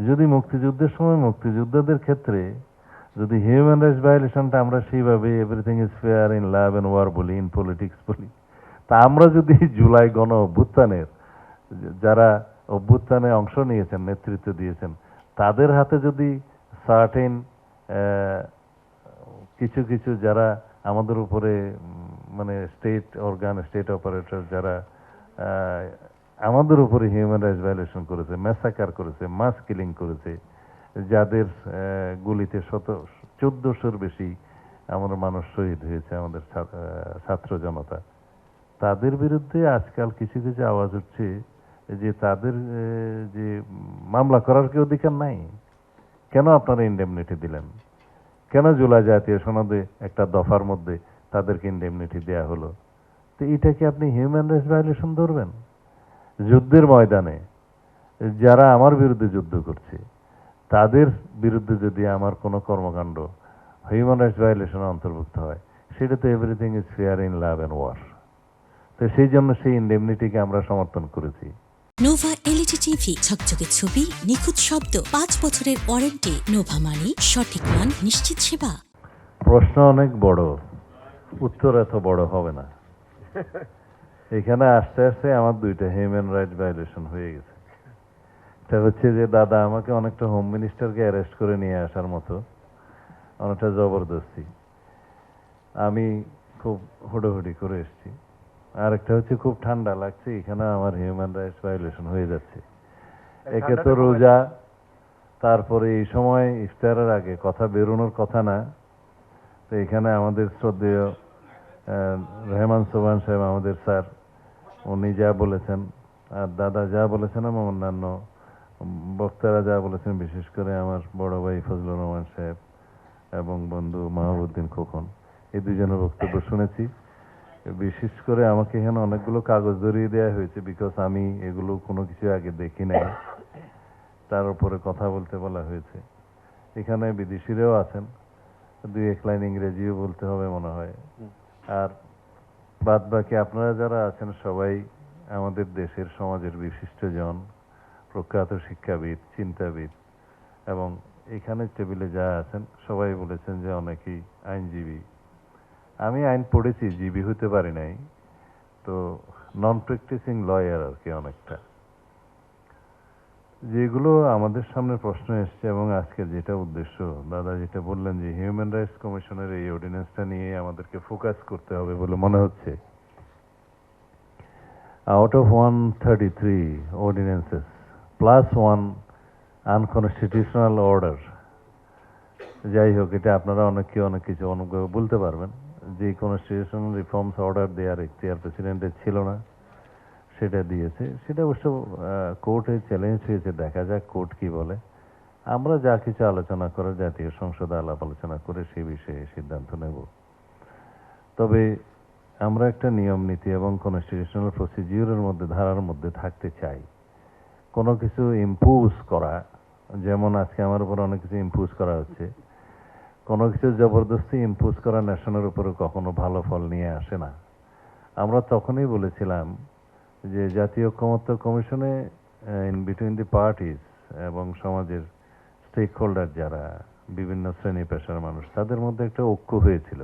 যদি মুক্তিযুদ্ধের সময় মুক্তিযোদ্ধাদের ক্ষেত্রে যদি হিউম্যান রাইটস ভায়োলেশনটা আমরা সেইভাবে everything is fair in love and war বলি, ইন পলিটিক্স বলি, তা আমরা যদি জুলাই গণ অভ্যুত্থানের যারা অভ্যুত্থানে অংশ নিয়েছেন, নেতৃত্ব দিয়েছেন, তাদের হাতে যদি সার্টেন কিছু কিছু যারা আমাদের উপরে মানে স্টেট অর্গান, স্টেট অপারেটর যারা আমাদের উপরে হিউম্যান রাইটস ভায়োলেশন করেছে, ম্যাসাকার করেছে, মাস কিলিং করেছে, যাদের গুলিতে 1400-র বেশি আমাদের মানুষ শহীদ হয়েছে, আমাদের ছাত্র জনতা, তাদের বিরুদ্ধে আজকাল কিছু কিছু আওয়াজ উঠছে যে তাদের যে মামলা করার কি অধিকার নাই? কেন আপনারা ইন্ডেমনিটি দিলেন? কেন জুলাই জাতীয় সনদে একটা দফার মধ্যে তাদেরকে ইন্ডেমনিটি দেয়া হলো? তো এটা কি আপনি হিউম্যান রাইটস ভায়োলেশন ধরবেন? যুদ্ধের ময়দানে যারা আমার বিরুদ্ধে যুদ্ধ করছে তাদের বিরুদ্ধে যদি আমার কোনো কর্মকাণ্ড হিউম্যান রাইটস ভায়োলেশনে অন্তর্ভুক্ত হয়, সেটা তো everything is fair in love and war. তো সেই জন্য সেই ইন্ডেমনিটিকে আমরা সমর্থন করেছি। নোভা এলইডি টিভি, ঝকঝকে ছবি, নিখুঁত শব্দ, 5 বছরের ওয়ারেন্টি। নোভা মানে সঠিক মান, নিশ্চিত সেবা। প্রশ্ন অনেক বড়, উত্তর এত বড় হবে না। এখানে আস্তে আস্তে আমার দুইটা হিউম্যান রাইটস ভায়োলেশন হয়ে গেছে। এটা হচ্ছে যে দাদা আমাকে অনেকটা হোম মিনিস্টারকে অ্যারেস্ট করে নিয়ে আসার মতো, অনেকটা জবরদস্তি। আমি খুব হুড়োহুড়ি করে এসেছি। আর একটা হচ্ছে খুব ঠান্ডা লাগছে, এখানে আমার হিউম্যান রাইটস ভায়োলেশন হয়ে যাচ্ছে। একে তো রোজা, তারপরে এই সময় ইফতারের আগে কথা বেরোনোর কথা না। তো এখানে আমাদের শ্রদ্ধেয় রহমান সোবহান সাহেব, আমাদের স্যার, উনি যা বলেছেন, আর দাদা যা বলেছেন, এবং অন্যান্য বক্তারা যা বলেছেন, বিশেষ করে আমার বড় ভাই ফজলুর রহমান সাহেব এবং বন্ধু মাহবুদ্দিন খোকন, এই দুজনের বক্তব্য শুনেছি। বিশেষ করে আমাকে এখানে অনেকগুলো কাগজ ধরিয়ে দেওয়া হয়েছে, বিকজ আমি এগুলো কোনো কিছু আগে দেখি নাই, তার উপরে কথা বলতে বলা হয়েছে। এখানে বিদেশিরাও আছেন, 2-1 লাইন ইংরেজিও বলতে হবে মনে হয়। আর বাদ বাকি আপনারা যারা আছেন সবাই আমাদের দেশের সমাজের বিশিষ্টজন, প্রখ্যাত শিক্ষাবিদ, চিন্তাবিদ, এবং এখানে টেবিলে যা আছেন সবাই বলেছেন যে অনেকেই আইনজীবী। আমি আইন পড়েছি, জীবী হতে পারি নাই, তো নন প্র্যাকটিসিং লয়ার আর কি অনেকটা। যেগুলো আমাদের সামনে প্রশ্ন এসছে এবং আজকে যেটা উদ্দেশ্য, দাদা যেটা বললেন যে হিউম্যান রাইটস কমিশনের এই অর্ডিন্যান্সটা নিয়ে আমাদেরকে ফোকাস করতে হবে বলে মনে হচ্ছে। Out of 133 ordinances plus 1 unconstitutional order, যাই হোক, এটা আপনারা অনেকে অনেক কিছু বলতে পারবেন যে কনস্টিটিউশনাল রিফর্মস অর্ডার দেওয়ার ইখতিয়ার প্রেসিডেন্টের ছিল না, সেটা দিয়েছে। সেটা অবশ্য কোর্টে চ্যালেঞ্জ হয়েছে, দেখা যাক কোর্ট কি বলে। আমরা যা কিছু আলোচনা করে জাতীয় সংসদে আলাপ আলোচনা করে সেই বিষয়ে সিদ্ধান্ত নেব। তবে আমরা একটা নিয়ম নীতি এবং কনস্টিটিউশনাল প্রসিডিউরের মধ্যে, ধারার মধ্যে থাকতে চাই। কোনো কিছু ইম্পোজ করা, যেমন আজকে আমার উপর অনেক কিছু ইম্পোজ করা হচ্ছে, কোনো কিছু জবরদস্তি ইম্পোজ করা ন্যাশনের উপরে কখনো ভালো ফল নিয়ে আসে না। আমরা তখনই বলেছিলাম যে জাতীয় ঐকমত্য কমিশনে ইন বিটুইন দি পার্টিস এবং সমাজের স্টেক হোল্ডার যারা, বিভিন্ন শ্রেণী পেশার মানুষ, তাদের মধ্যে একটা ঐক্য হয়েছিল,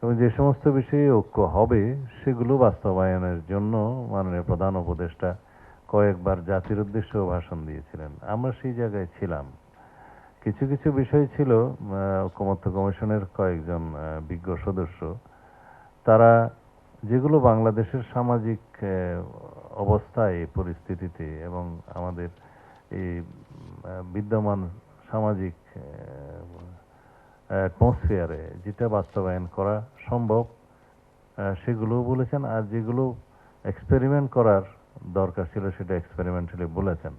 এবং যে সমস্ত বিষয়ে ঐক্য হবে সেগুলো বাস্তবায়নের জন্য মাননীয় প্রধান উপদেষ্টা কয়েকবার জাতির উদ্দেশ্যেও ভাষণ দিয়েছিলেন। আমরা সেই জায়গায় ছিলাম। কিছু কিছু বিষয় ছিল ঐকমত্য কমিশনের কয়েকজন বিজ্ঞ সদস্য, তারা যেগুলো বাংলাদেশের সামাজিক অবস্থায়, পরিস্থিতিতে এবং আমাদের এই বিদ্যমান সামাজিক অ্যাটমসফিয়ারে যেটা বাস্তবায়ন করা সম্ভব সেগুলোও বলেছেন, আর যেগুলো এক্সপেরিমেন্ট করার দরকার ছিল সেটা এক্সপেরিমেন্টালি বলেছেন।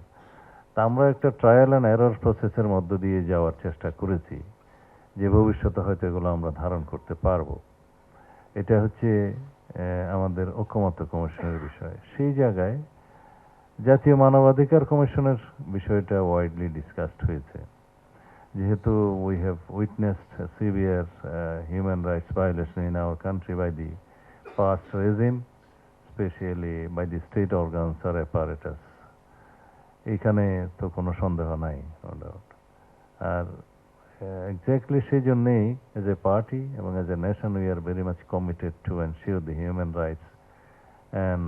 তা আমরা একটা ট্রায়াল অ্যান্ড এরর প্রসেসের মধ্য দিয়ে যাওয়ার চেষ্টা করেছি, যে ভবিষ্যতে হয়তো এগুলো আমরা ধারণ করতে পারবো। এটা হচ্ছে আমাদের ঐকমত্য কমিশনের বিষয়। সেই জায়গায় জাতীয় মানবাধিকার কমিশনের বিষয়টা ওয়াইডলি ডিসকাসড হয়েছে, যেহেতু we have witnessed severe human rights violation in our country by the past regime, especially by the state organs or apparatus. এইখানে তো কোনো সন্দেহ নাই, no doubt। আর এক্স্যাক্টলি সেই জন্যেই এজ এ পার্টি এবং as a nation we are very much committed to ensure the human rights and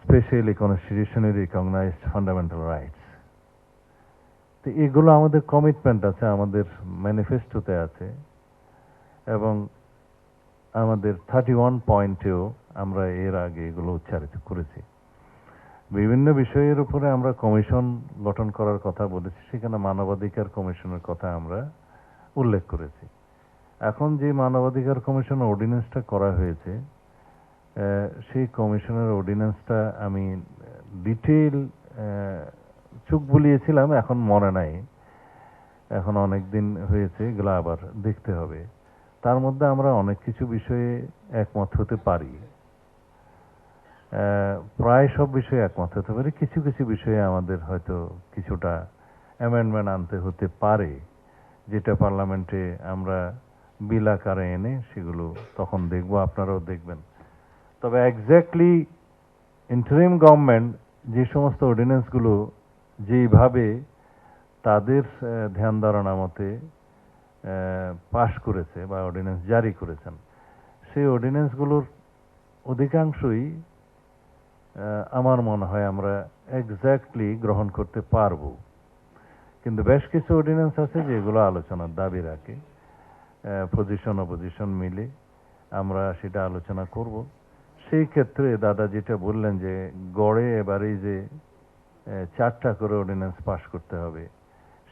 specially constitutionally recognised fundamental rights. তো এগুলো আমাদের কমিটমেন্ট আছে, আমাদের ম্যানিফেস্টোতে আছে, এবং আমাদের 31 পয়েন্টেও আমরা এর আগে এগুলো উচ্চারিত করেছি। বিভিন্ন বিষয়ের উপরে আমরা কমিশন গঠন করার কথা বলেছি, সেখানে মানবাধিকার কমিশনের কথা আমরা উল্লেখ করেছি। এখন যে মানবাধিকার কমিশন অর্ডিন্যান্সটা করা হয়েছে, সেই কমিশনের অর্ডিন্যান্সটা আমি ডিটেইল চোখ বুলিয়েছিলাম, এখন মনে নাই, এখন অনেক দিন হয়েছে, এগুলো আবার দেখতে হবে। তার মধ্যে আমরা অনেক কিছু বিষয়ে একমত হতে পারি, প্রায় সব বিষয়ে একমত হতে পারি। কিছু কিছু বিষয়ে আমাদের হয়তো কিছুটা অ্যামেন্ডমেন্ট আনতে হতে পারে, যেটা পার্লামেন্টে আমরা বিল আকারে এনে সেগুলো তখন দেখব, আপনারাও দেখবেন। তবে এক্স্যাক্টলি ইন্টারিম গভর্নমেন্ট যে সমস্ত অর্ডিন্যান্সগুলো যেইভাবে তাদের ধ্যান ধারণা মতে পাশ করেছে বা অর্ডিন্যান্স জারি করেছেন, সেই অর্ডিন্যান্সগুলোর অধিকাংশই আমার মনে হয় আমরা এক্স্যাক্টলি গ্রহণ করতে পারবো। কিন্তু বেশ কিছু অর্ডিন্যান্স আছে যেগুলো আলোচনার দাবি রাখে, পজিশন অপোজিশন মিলে আমরা সেটা আলোচনা করব। সেই ক্ষেত্রে দাদা যেটা বললেন যে গড়ে এবারেই যে 4টা করে অর্ডিন্যান্স পাশ করতে হবে,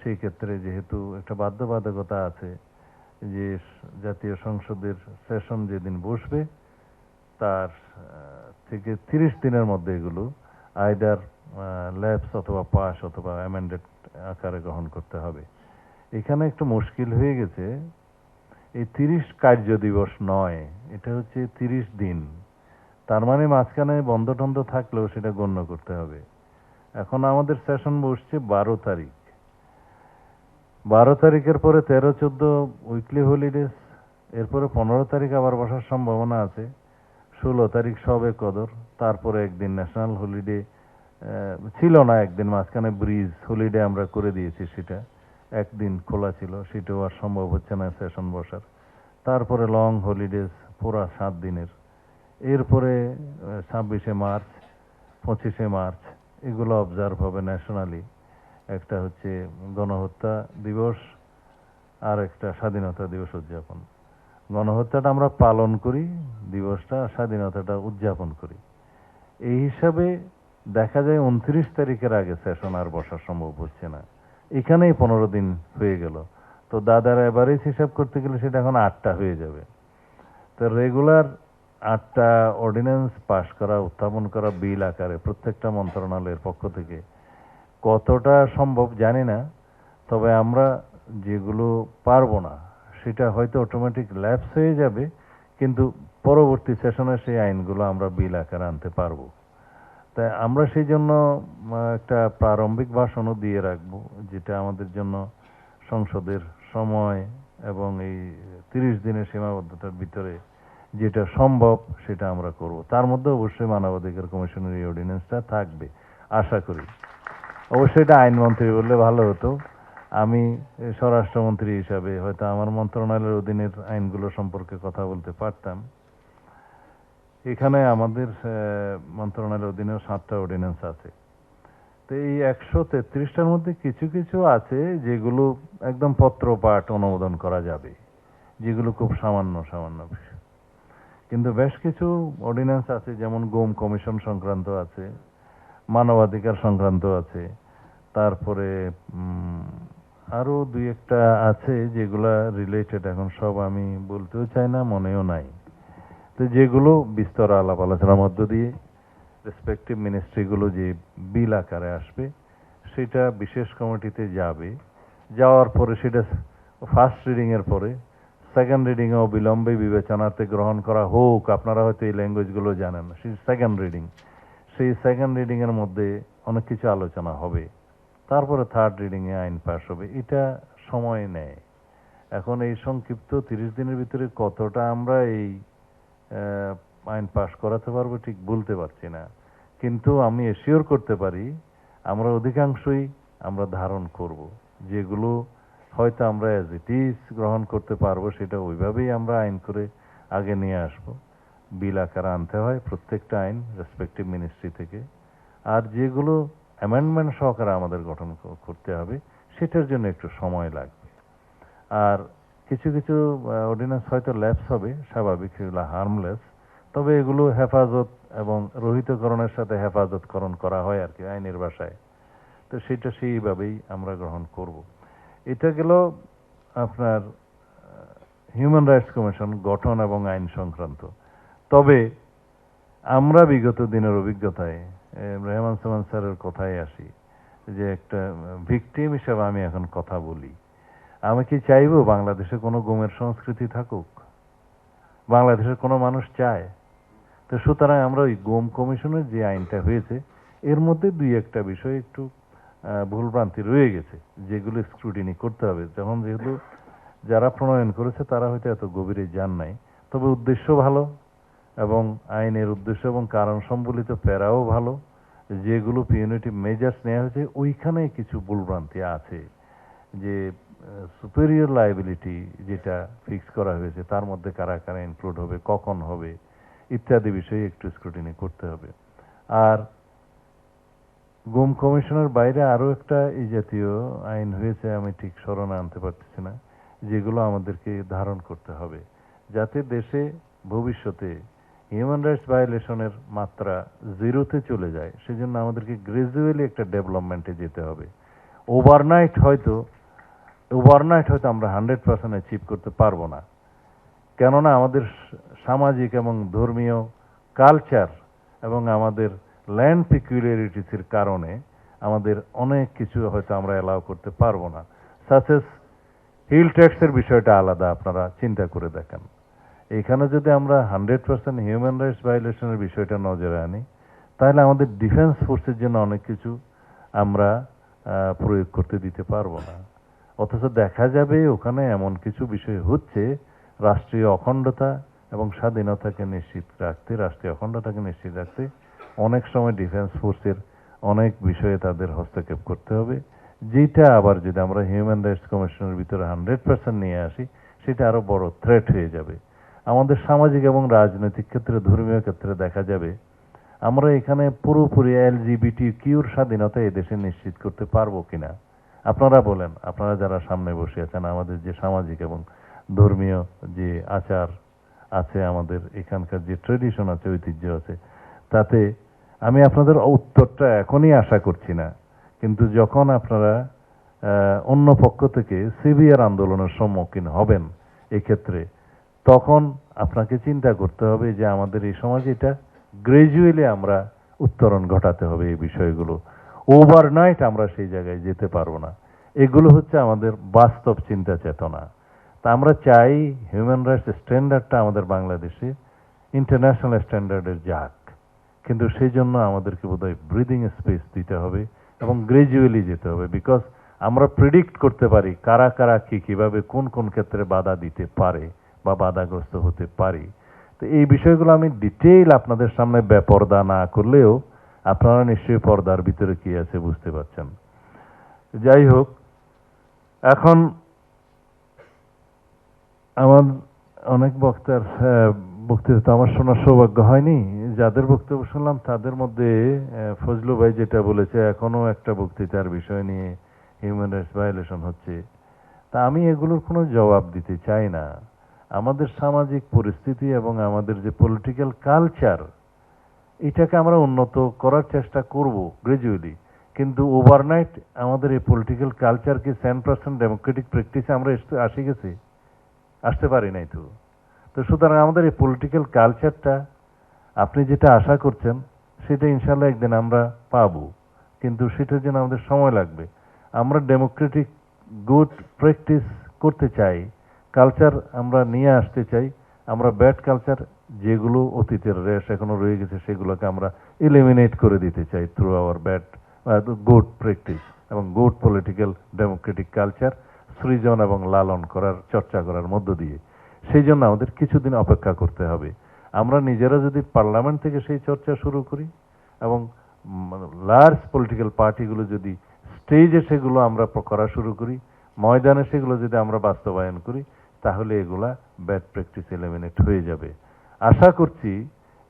সেই ক্ষেত্রে যেহেতু একটা বাধ্যবাধকতা আছে যে জাতীয় সংসদের সেশন যেদিন বসবে তার থেকে 30 দিনের মধ্যে এগুলো আইদার ল্যাপস অথবা পাস অথবা অ্যামেন্ডেড আকারে গ্রহণ করতে হবে। এখানে একটু মুশকিল হয়ে গেছে, এই 30 কার্য দিবস নয়, এটা হচ্ছে 30 দিন। তার মানে মাঝখানে বন্ধ টন্ধ থাকলেও সেটা গণ্য করতে হবে। এখন আমাদের সেশন বসছে 12 তারিখ, 12 তারিখের পরে 13-14 উইকলি হলিডেজ, এরপরে 15 তারিখ আবার বসার সম্ভাবনা আছে, 16 তারিখ সবে কদর, তারপরে একদিন ন্যাশনাল হলিডে ছিল না, একদিন মাঝখানে ব্রিজ হলিডে আমরা করে দিয়েছি, সেটা একদিন খোলা ছিল, সেটাও আর সম্ভব হচ্ছে না সেশন বসার। তারপরে লং হলিডেজ পুরা 7 দিনের, এরপরে 26শে মার্চ 25শে মার্চ এগুলো অবজার্ভ হবে ন্যাশনালি। একটা হচ্ছে গণহত্যা দিবস আর একটা স্বাধীনতা দিবস উদযাপন। গণহত্যাটা আমরা পালন করি, দিবসটা, স্বাধীনতাটা উদযাপন করি। এই হিসাবে দেখা যায় 29 তারিখের আগে সেশন আর বসা সম্ভব হচ্ছে না। এখানেই 15 দিন হয়ে গেল। তো দাদার এভারেজ হিসাব করতে গেলে সেটা এখন 8টা হয়ে যাবে। তো রেগুলার 8টা অর্ডিন্যান্স পাশ করা, উত্থাপন করা বিল আকারে প্রত্যেকটা মন্ত্রণালয়ের পক্ষ থেকে কতটা সম্ভব জানি না। তবে আমরা যেগুলো পারবো না সেটা হয়তো অটোমেটিক ল্যাপস হয়ে যাবে, কিন্তু পরবর্তী সেশনে সেই আইনগুলো আমরা বিল আকারে আনতে পারবো। তাই আমরা সেই জন্য একটা প্রারম্ভিক ভাষণও দিয়ে রাখবো, যেটা আমাদের জন্য সংসদের সময় এবং এই 30 দিনের সীমাবদ্ধতার ভিতরে যেটা সম্ভব সেটা আমরা করব। তার মধ্যে অবশ্যই মানবাধিকার কমিশনের এই অর্ডিন্যান্সটা থাকবে আশা করি। অবশ্যই এটা আইনমন্ত্রী বললে ভালো হতো, আমি স্বরাষ্ট্রমন্ত্রী হিসাবে হয়তো আমার মন্ত্রণালয়ের অধীনের আইনগুলো সম্পর্কে কথা বলতে পারতাম। এখানে আমাদের মন্ত্রণালয়ের অধীনেও 7টা অর্ডিন্যান্স আছে। তো এই 133টার মধ্যে কিছু কিছু আছে যেগুলো একদম পত্রপাঠ অনুমোদন করা যাবে, যেগুলো খুব সামান্য সামান্য বিষয়। কিন্তু বেশ কিছু অর্ডিন্যান্স আছে, যেমন গুম কমিশন সংক্রান্ত আছে, মানবাধিকার সংক্রান্ত আছে, তারপরে আরো 2-1টা আছে যেগুলা রিলেটেড, এখন সব আমি বলতেও চাই না, মনেও নাই। তো যেগুলো বিস্তর আলাপ আলোচনার মধ্য দিয়ে রেসপেক্টিভ মিনিস্ট্রিগুলো যে বিল আকারে আসবে সেটা বিশেষ কমিটিতে যাবে, যাওয়ার পরে সেটা ফার্স্ট রিডিং এর পরে সেকেন্ড রিডিং এ অবিলম্বে বিবেচনাতে গ্রহণ করা হোক। আপনারা হয়তো এই ল্যাঙ্গুয়েজগুলো জানেন না, সেই সেকেন্ড রিডিং, সেই সেকেন্ড রিডিং এর মধ্যে অনেক কিছু আলোচনা হবে, তারপরে থার্ড রিডিং এ আইন পাস হবে। এটা সময় নেয়। এখন এই সংক্ষিপ্ত 30 দিনের ভিতরে কতটা আমরা এই আইন পাস করাতে পারবো ঠিক বলতে পারছি না, কিন্তু আমি এশিওর করতে পারি আমরা অধিকাংশই আমরা ধারণ করব। যেগুলো হয়তো আমরা অ্যাজ ইট ইজ গ্রহণ করতে পারবো, সেটা ওইভাবেই আমরা আইন করে আগে নিয়ে আসব। বিল আকারে আনতে হয় প্রত্যেকটা আইন রেসপেক্টিভ মিনিস্ট্রি থেকে। আর যেগুলো অ্যামেন্ডমেন্ট সহকারে আমাদের গঠন করতে হবে, সেটার জন্য একটু সময় লাগবে। আর কিছু কিছু অর্ডিন্যান্স হয়তো ল্যাপস হবে, স্বাভাবিক, সেগুলো হার্মলেস, তবে এগুলো হেফাজত এবং রহিতকরণের সাথে হেফাজতকরণ করা হয় আর কি আইনের ভাষায়। তো সেটা সেইভাবেই আমরা গ্রহণ করব। এটা গেল আপনার হিউম্যান রাইটস কমিশন গঠন এবং আইন সংক্রান্ত। তবে আমরা বিগত দিনের অভিজ্ঞতায় রেহমান সামান স্যারের কথায় আসি, যে একটা ভিকটিম হিসেবে আমি এখন কথা বলি। আমি কি চাইবো বাংলাদেশে কোনো গুমের সংস্কৃতি থাকুক? বাংলাদেশের কোনো মানুষ চায়? তো সুতরাং আমরা ওই গুম কমিশনের যে আইনটা হয়েছে, এর মধ্যে দুই একটা বিষয় একটু ভুলভ্রান্তি রয়ে গেছে, যেগুলো স্ক্রুটিনি করতে হবে। যখন যেহেতু যারা প্রণয়ন করেছে তারা হয়তো এত গভীরে যান নাই, তবে উদ্দেশ্য ভালো এবং আইনের উদ্দেশ্য এবং কারণ সম্বলিত প্যারাও ভালো। যেগুলো পিউনিটিভ মেজার্স নেওয়া হয়েছে, ওইখানে কিছু ভুলভ্রান্তি আছে। যে সুপেরিয়র লায়াবিলিটি যেটা ফিক্স করা হয়েছে, তার মধ্যে কারা কারা ইনক্লুড হবে, কখন হবে, ইত্যাদি বিষয়ে একটু স্ক্রুটিনি করতে হবে। আর গুম কমিশনের বাইরে আরো একটা এই জাতীয় আইন হয়েছে, আমি ঠিক স্মরণে আনতে পারতেছি না, যেগুলো আমাদেরকে ধারণ করতে হবে, যাতে দেশে ভবিষ্যতে হিউম্যান রাইটস ভায়োলেশনের মাত্রা জিরোতে চলে যায়। সেজন্য আমাদেরকে গ্রাজুয়ালি একটা ডেভেলপমেন্টে যেতে হবে। ওভারনাইট হয়তো আমরা 100% অ্যাচিভ করতে পারবো না, কেননা আমাদের সামাজিক এবং ধর্মীয় কালচার এবং আমাদের ল্যান্ড পিকুলিয়ারিটিসের কারণে আমাদের অনেক কিছু হয়তো আমরা অ্যালাউ করতে পারবো না। সাচেস হিল ট্যাক্সের বিষয়টা আলাদা, আপনারা চিন্তা করে দেখেন। এখানে যদি আমরা 100% হিউম্যান রাইটস ভায়োলেশনের বিষয়টা নজরে আনি, তাহলে আমাদের ডিফেন্স ফোর্সের জন্য অনেক কিছু আমরা প্রয়োগ করতে দিতে পারবো না। অথচ দেখা যাবে ওখানে এমন কিছু বিষয় হচ্ছে রাষ্ট্রীয় অখণ্ডতা এবং স্বাধীনতাকে নিশ্চিত রাখতে, রাষ্ট্রীয় অখণ্ডতাকে নিশ্চিত রাখতে অনেক সময় ডিফেন্স ফোর্সের অনেক বিষয়ে তাদের হস্তক্ষেপ করতে হবে, যেটা আবার যদি আমরা হিউম্যান রাইটস কমিশনের ভিতরে 100% নিয়ে আসি, সেটা আরো বড় থ্রেট হয়ে যাবে। আমাদের সামাজিক এবং রাজনৈতিক ক্ষেত্রে, ধর্মীয় ক্ষেত্রে দেখা যাবে আমরা এখানে পুরোপুরি LGBTQ স্বাধীনতা এদেশে নিশ্চিত করতে পারবো কিনা। আপনারা বলেন, আপনারা যারা সামনে বসে আছেন, আমাদের যে সামাজিক এবং ধর্মীয় যে আচার আছে, আমাদের এখানকার যে ট্রেডিশন আছে, ঐতিহ্য আছে, তাতে আমি আপনাদের উত্তরটা এখনই আশা করছি না, কিন্তু যখন আপনারা অন্য পক্ষ থেকে সিভিয়ার আন্দোলনের সম্মুখীন হবেন এক্ষেত্রে, তখন আপনাকে চিন্তা করতে হবে যে আমাদের এই সমাজে এটা গ্রাজুয়ালি আমরা উত্তরণ ঘটাতে হবে। এই বিষয়গুলো ওভারনাইট আমরা সেই জায়গায় যেতে পারবো না। এগুলো হচ্ছে আমাদের বাস্তব চিন্তা চেতনা। তা আমরা চাই হিউম্যান রাইটস স্ট্যান্ডার্ডটা আমাদের বাংলাদেশে ইন্টারন্যাশনাল স্ট্যান্ডার্ডের যাক, কিন্তু সেই জন্য আমাদেরকে বোধহয় ব্রিদিং স্পেস দিতে হবে এবং গ্রাজুয়ালি যেতে হবে। বিকজ আমরা প্রেডিক্ট করতে পারি কারা কারা কিভাবে কোন কোন ক্ষেত্রে বাধা দিতে পারে বা বাধাগ্রস্ত হতে পারি। তো এই বিষয়গুলো আমি ডিটেইল আপনাদের সামনে বেপরদা না করলেও আপনারা নিশ্চয়ই পর্দার ভিতরে কি আছে বুঝতে পারছেন। যাই হোক, এখন আমার অনেক বক্তার বক্তৃতা আমার শোনার সৌভাগ্য হয়নি। যাদের বক্তব্য শুনলাম তাদের মধ্যে ফজলু ভাই যেটা বলেছে, এখনো একটা বক্তৃতার বিষয় নিয়ে হিউম্যান রাইটস ভায়োলেশন হচ্ছে, তা আমি এগুলোর কোনো জবাব দিতে চাই না। আমাদের সামাজিক পরিস্থিতি এবং আমাদের যে পলিটিক্যাল কালচার, এটাকে আমরা উন্নত করার চেষ্টা করব গ্রাজুয়ালি, কিন্তু ওভারনাইট আমাদের এই পলিটিক্যাল কালচারকে 100% ডেমোক্রেটিক প্র্যাকটিসে আমরা আসতে পারি নাই। তো সুতরাং আমাদের এই পলিটিক্যাল কালচারটা আপনি যেটা আশা করছেন সেটা ইনশাল্লাহ একদিন আমরা পাবো, কিন্তু সেটার জন্য আমাদের সময় লাগবে। আমরা ডেমোক্রেটিক গুড প্র্যাকটিস করতে চাই, কালচার আমরা নিয়ে আসতে চাই। আমরা ব্যাড কালচার যেগুলো অতীতের রেশ এখনো রয়ে গেছে, সেগুলোকে আমরা এলিমিনেট করে দিতে চাই through our bad good practice এবং গুড পলিটিক্যাল ডেমোক্রেটিক কালচার সৃজন এবং লালন করার, চর্চা করার মধ্য দিয়ে। সেই জন্য আমাদের কিছুদিন অপেক্ষা করতে হবে। আমরা নিজেরা যদি পার্লামেন্ট থেকে সেই চর্চা শুরু করি এবং লার্জ পলিটিক্যাল পার্টিগুলো যদি স্টেজে সেগুলো আমরা করা শুরু করি, ময়দানে সেগুলো যদি আমরা বাস্তবায়ন করি, তাহলে এগুলা ব্যাড প্র্যাকটিস এলিমিনেট হয়ে যাবে। আশা করছি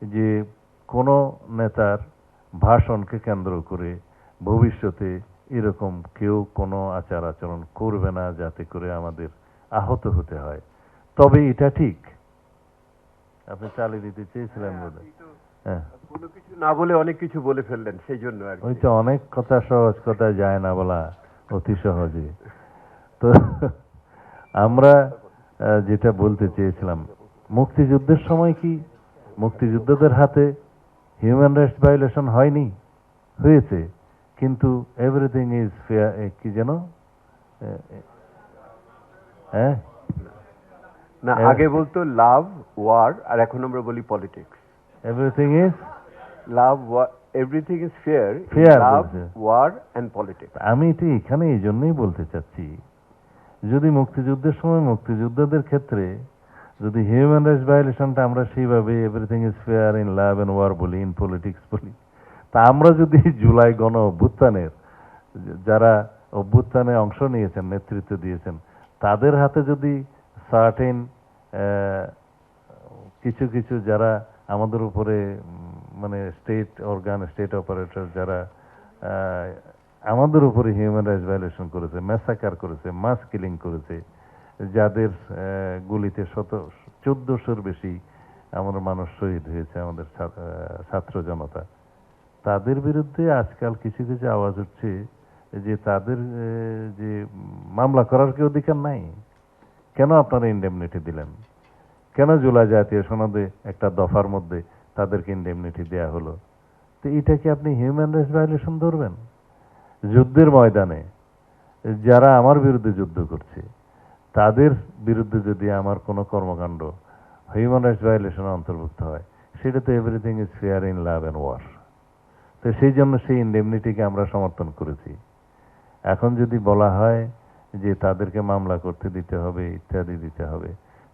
যে কোনো নেতার ভাষণকে কেন্দ্র করে ভবিষ্যতে এরকম কেউ কোনো আচার আচরণ করবে না, যাতে করে আমাদের আহত হতে হয়। তবে এটা ঠিক, আপনি চালিয়ে দিতে চেয়েছিলেন বোধহয়। হ্যাঁ, কোনো কিছু না বলে অনেক কিছু বলে ফেললেন, সেই জন্য আর কি। ওই তো অনেক কথা সহজ কথা যায় না বলা অতি সহজে। তো আমরা যেটা বলতে চেয়েছিলাম, মুক্তিযুদ্ধের সময় কি মুক্তিযোদ্ধাদের হাতে হিউম্যান রাইটস ভায়োলেশন হয়নি? হয়েছে, কিন্তু এভরিথিং ইজ ফেয়ার, কি যেন, হ্যাঁ না, আগে বলতো লাভ ওয়ার, আর এখন আমরা বলি politics. Everything is love, everything is fair, Fair love বলছে। War and politics. আমি এটি এখানে এই জন্যই বলতে চাচ্ছি, যদি মুক্তিযুদ্ধের সময় মুক্তিযোদ্ধাদের ক্ষেত্রে যদি হিউম্যান রাইটস ভায়োলেশনটা আমরা সেইভাবে everything is fair in love and war বলি, ইন পলিটিক্স বলি, তা আমরা যদি জুলাই গণ অভ্যুত্থানের যারা অভ্যুত্থানে অংশ নিয়েছেন, নেতৃত্ব দিয়েছেন, তাদের হাতে যদি সার্টেন কিছু কিছু যারা আমাদের উপরে মানে স্টেট অর্গান, স্টেট অপারেটর যারা আমাদের উপরে হিউম্যান রাইটস ভায়োলেশন করেছে, ম্যাসাকার করেছে, মাস কিলিং করেছে, যাদের গুলিতে 1400-র বেশি আমার মানুষ শহীদ হয়েছে, আমাদের ছাত্র জনতা, তাদের বিরুদ্ধে আজকাল কিছু কিছু আওয়াজ উঠছে যে তাদের যে মামলা করার কি অধিকার নাই? কেন আপনারা ইনডেমনিটি দিলেন? কেন জুলাই জাতীয় সনদে একটা দফার মধ্যে তাদেরকে ইনডেমনিটি দেয়া হলো? তো এটা কি আপনি হিউম্যান রাইটস ভায়োলেশন ধরবেন? যুদ্ধের ময়দানে যারা আমার বিরুদ্ধে যুদ্ধ করছে, তাদের বিরুদ্ধে যদি আমার কোনো কর্মকাণ্ড হিউম্যান রাইটস ভায়োলেশনের অন্তর্ভুক্ত হয়, সেটা তো everything is fair in love and war. তো সেই জন্য সেই ইনডেমনিটিকে আমরা সমর্থন করেছি। এখন যদি বলা হয় যে তাদেরকে মামলা করতে দিতে হবে, ইত্যাদি দিতে হবে,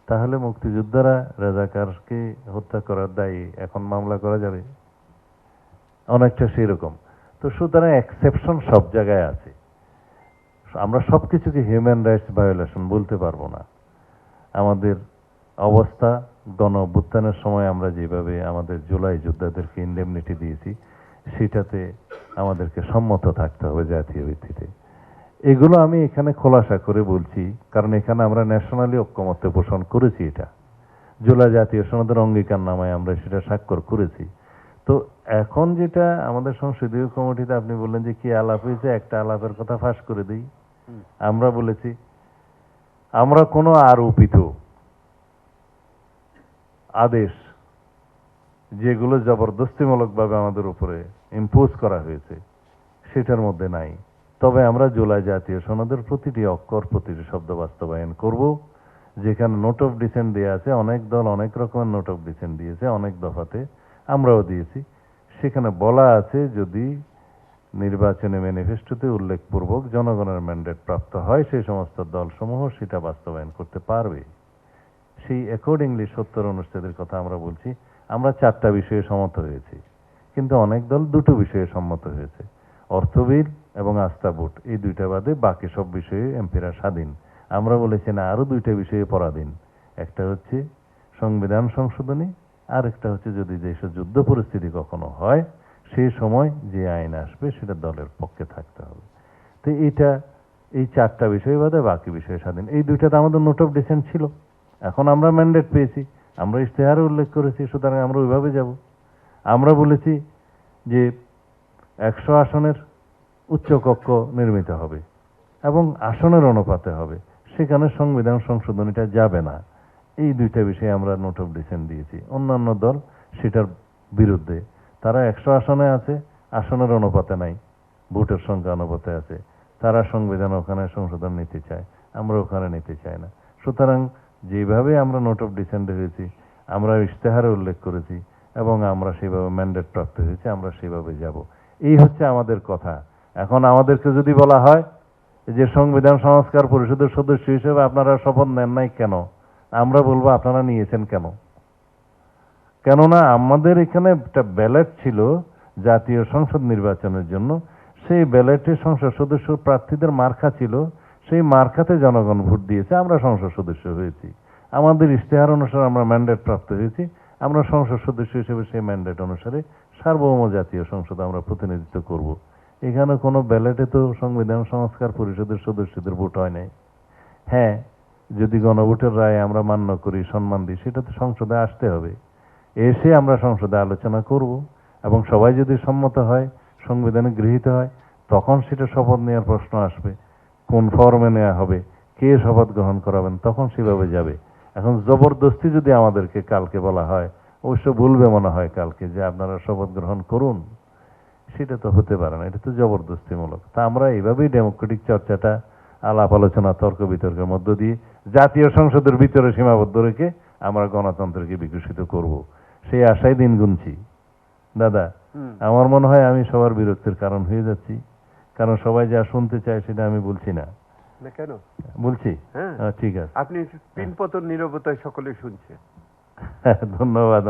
তাহলে মুক্তিযোদ্ধারা রাজাকারকে হত্যা করার দায়ী এখন মামলা করা যাবে? অনেকটা সেই রকম। তো সুতরাং এক্সেপশন সব জায়গায় আছে, আমরা সবকিছুকে হিউম্যান রাইটস ভায়োলেশন বলতে পারবো না। আমাদের অবস্থা গণ অভ্যুত্থানের সময় আমরা যেভাবে আমাদের জুলাই যোদ্ধাদেরকে ইনডেমনিটি দিয়েছি, সেটাতে আমাদেরকে সম্মত থাকতে হবে জাতীয় ভিত্তিতে। এগুলো আমি এখানে খোলাসা করে বলছি, কারণ এখানে আমরা ন্যাশনালি ঐক্যমত্য পোষণ করেছি। এটা জুলাই জাতীয় সনদের অঙ্গীকার নামায় আমরা সেটা স্বাক্ষর করেছি। তো এখন যেটা আমাদের সংসদীয় কমিটিতে আপনি বললেন যে কি আলাপ হয়েছে, একটা আলাপের কথা ফাঁস করে দিই। আমরা বলেছি আমরা কোনো আরোপিত আদেশ যেগুলো জবরদস্তিমূলকভাবে আমাদের উপরে ইম্পোজ করা হয়েছে সেটার মধ্যে নাই। তবে আমরা জুলাই জাতীয় সনদের প্রতিটি অক্ষর, প্রতিটি শব্দ বাস্তবায়ন করব। যেখানে নোট অফ ডিসেন্ট দেওয়া আছে, অনেক দল অনেক রকমের নোট অফ ডিসেন্ট দিয়েছে, অনেক দফাতে আমরাও দিয়েছি। সেখানে বলা আছে যদি নির্বাচনী ম্যানিফেস্টোতে উল্লেখপূর্বক জনগণের ম্যান্ডেট প্রাপ্ত হয়, সেই সমস্ত দলসমূহ সেটা বাস্তবায়ন করতে পারবে। সেই অ্যাকর্ডিংলি 70 অনুচ্ছেদের কথা আমরা বলছি। আমরা 4টা বিষয়ে সম্মত হয়েছি, কিন্তু অনেক দল 2টো বিষয়ে সম্মত হয়েছে, অর্থ বিল এবং আস্থা ভোট। এই 2টা বাদে বাকি সব বিষয়ে এমপিরা স্বাধীন। আমরা বলেছি না, আরো 2টা বিষয়ে পরাধীন। একটা হচ্ছে সংবিধান সংশোধনী, আর একটা হচ্ছে যদি দেশের যুদ্ধ পরিস্থিতি কখনো হয়, সেই সময় যে আইন আসবে সেটা দলের পক্ষে থাকতে হবে। তো এই 4টা বিষয় বাদে বাকি বিষয়ে স্বাধীন। এই 2টাতে আমাদের নোট অফ ডিসেন্ট ছিল। এখন আমরা ম্যান্ডেট পেয়েছি, আমরা ইশতেহারে উল্লেখ করেছি, সুতরাং আমরা ওইভাবে যাব। আমরা বলেছি যে 100 আসনের উচ্চকক্ষ নির্মিত হবে এবং আসনের অনুপাতে হবে, সেখানে সংবিধান সংশোধনীটা যাবে না। এই 2টা বিষয়ে আমরা নোট অফ ডিসেন্ট দিয়েছি। অন্যান্য দল সেটার বিরুদ্ধে, তারা 100 আসনে আছে, আসনের অনুপাতে নাই, ভোটের সংখ্যা অনুপাতে আছে। তারা সংবিধান ওখানে সংশোধন নিতে চায়, আমরা ওখানে নিতে চাই না। সুতরাং যেভাবে আমরা নোট অফ ডিসেন্ট হয়েছি, আমরা ইশতেহারে উল্লেখ করেছি এবং আমরা সেভাবে ম্যান্ডেট প্রাপ্ত হয়েছে, আমরা সেভাবে যাব। এই হচ্ছে আমাদের কথা। এখন আমাদেরকে যদি বলা হয় যে সংবিধান সংস্কার পরিষদের সদস্য হিসেবে আপনারা শপথ নেন নাই কেন, আমরা বলবো আপনারা নিয়েছেন কেন? কেননা আমাদের এখানে একটা ব্যালট ছিল জাতীয় সংসদ নির্বাচনের জন্য সেই ব্যালটে সংসদ সদস্য প্রার্থীদের মার্কা ছিল, সেই মার্কাতে জনগণ ভোট দিয়েছে, আমরা সংসদ সদস্য হয়েছি। আমাদের ইশতেহার অনুসারে আমরা ম্যান্ডেট প্রাপ্ত হয়েছি, আমরা সংসদ সদস্য হিসেবে সেই ম্যান্ডেট অনুসারে সার্বভৌম জাতীয় সংসদে আমরা প্রতিনিধিত্ব করব। এখানে কোনো ব্যালটে তো সংবিধান সংস্কার পরিষদের সদস্যদের ভোট হয় নাই। হ্যাঁ, যদি গণভোটের রায় আমরা মান্য করি, সম্মান দিই, সেটা তো সংসদে আসতে হবে। এসে আমরা সংসদে আলোচনা করব এবং সবাই যদি সম্মত হয়, সংবিধানে গৃহীত হয়, তখন সেটা শপথ নেওয়ার প্রশ্ন আসবে, কোন ফর্মে নেওয়া হবে, কে শপথ গ্রহণ করাবেন, তখন সেভাবে যাবে। এখন জবরদস্তি যদি আমাদেরকে কালকে বলা হয়, অবশ্য বলবে মনে হয় কালকে যে আপনারা শপথ গ্রহণ করুন, সেটা তো হতে পারে না, এটা তো জবরদস্তিমূলক। তা আমরা এইভাবেই ডেমোক্রেটিক চর্চাটা আলাপ আলোচনা তর্ক বিতর্কের মধ্য দিয়ে জাতীয় সংসদের ভিতরে সীমাবদ্ধ রেখে আমরা গণতন্ত্রকে বিকশিত করব, সেই আশায় দিন গুনছি। দাদা, আমার মনে হয় আমি সবার বিরক্তির কারণ হয়ে যাচ্ছি, কারণ সবাই যা শুনতে চায় সেটা আমি বলছি না। না কেন বলছি? হ্যাঁ ঠিক আছে, আপনি পিনপতন নীরবতায় সকলে শুনছে। ধন্যবাদ।